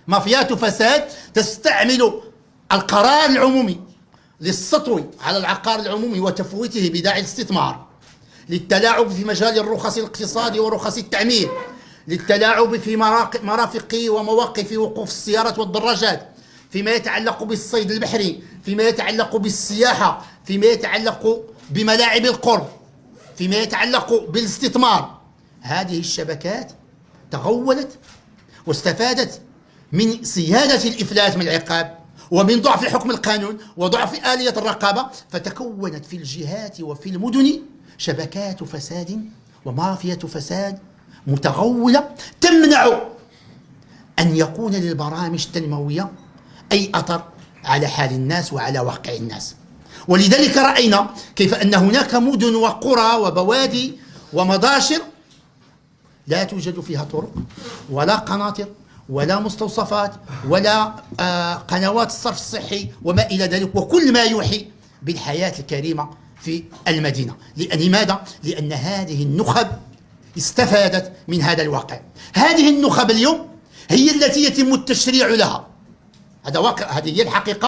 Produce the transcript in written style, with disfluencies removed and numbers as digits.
مافيات فساد تستعمل القرار العمومي للسطو على العقار العمومي وتفويته بداعي الاستثمار، للتلاعب في مجال الرخص الاقتصادي ورخص التعمير، للتلاعب في مرافق ومواقف وقوف السيارات والدراجات، فيما يتعلق بالصيد البحري، فيما يتعلق بالسياحة، فيما يتعلق بملاعب القرب، فيما يتعلق بالاستثمار. هذه الشبكات تغولت واستفادت من سيادة الإفلات من العقاب ومن ضعف حكم القانون وضعف آلية الرقابة، فتكونت في الجهات وفي المدن شبكات فساد ومافية فساد متغولة تمنع أن يكون للبرامج التنموية أي أثر على حال الناس وعلى واقع الناس. ولذلك رأينا كيف أن هناك مدن وقرى وبوادي ومضاشر لا توجد فيها طرق ولا قناطر ولا مستوصفات ولا قنوات الصرف الصحي وما إلى ذلك، وكل ما يوحي بالحياة الكريمة في المدينة. لماذا؟ لأن هذه النخب استفادت من هذا الواقع. هذه النخب اليوم هي التي يتم التشريع لها، هذا واقع، هذه هي الحقيقة.